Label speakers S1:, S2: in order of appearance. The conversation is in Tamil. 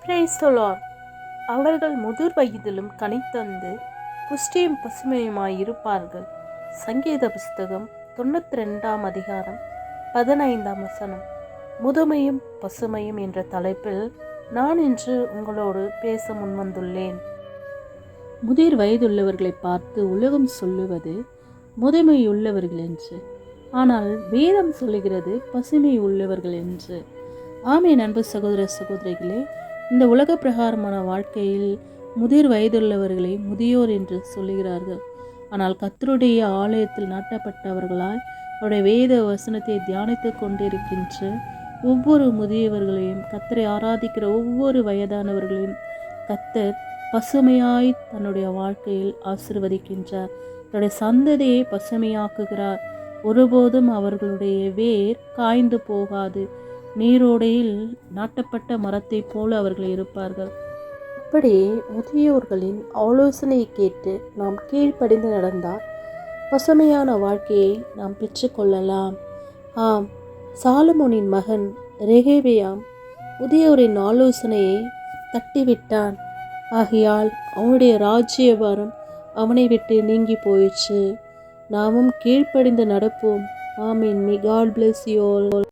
S1: Praise the Lord. அவர்கள் முதிர் வயதிலும் கனிதந்து புஷ்டியும் பசுமையுமாய் இருப்பார்கள். சங்கீத புஸ்தகம் 92 அதிகாரம் 15 முதுமையும் பசுமையும் என்ற தலைப்பில் நான் இன்று உங்களோடு பேச முன்வந்துள்ளேன். முதிர் வயதுள்ளவர்களை பார்த்து உலகம் சொல்லுவது முதுமையுள்ளவர்கள் என்று, ஆனால் வேதம் சொல்லுகிறது பசுமை உள்ளவர்கள் என்று. ஆமென். அன்பு சகோதர சகோதரிகளே, இந்த உலக பிரகாரமான வாழ்க்கையில் முதிர் வயதுள்ளவர்களை முதியோர் என்று சொல்லுகிறார்கள். ஆனால் கர்த்தருடைய ஆலயத்தில் நாட்டப்பட்டவர்களாய் அவருடைய வேத வசனத்தை தியானித்து கொண்டிருக்கின்ற ஒவ்வொரு முதியவர்களையும், கர்த்தரை ஆராதிக்கிற ஒவ்வொரு வயதானவர்களையும் கர்த்தர் பசுமையாய் தன்னுடைய வாழ்க்கையில் ஆசீர்வதிக்கின்றார். தன்னுடைய சந்ததியை பசுமையாக்குகிறார். ஒருபோதும் அவர்களுடைய வேர் காய்ந்து போகாது. நீரோடையில் நாட்டப்பட்ட மரத்தை போல அவர்கள் இருப்பார்கள். இப்படி முதியோர்களின் ஆலோசனையை கேட்டு நாம் கீழ்ப்படிந்து நடந்தால் பசுமையான வாழ்க்கையை நாம் பெற்றுக்கொள்ளலாம். ஆம், சாலமோனின் மகன் ரெகெபியாம் முதியோரின் ஆலோசனையை தட்டிவிட்டான். ஆகையால் அவனுடைய ராஜ்யபாரம் அவனை விட்டு நீங்கி போயிற்று. நாமும் கீழ்ப்படிந்து நடப்போம். ஆமீன். May God bless you all.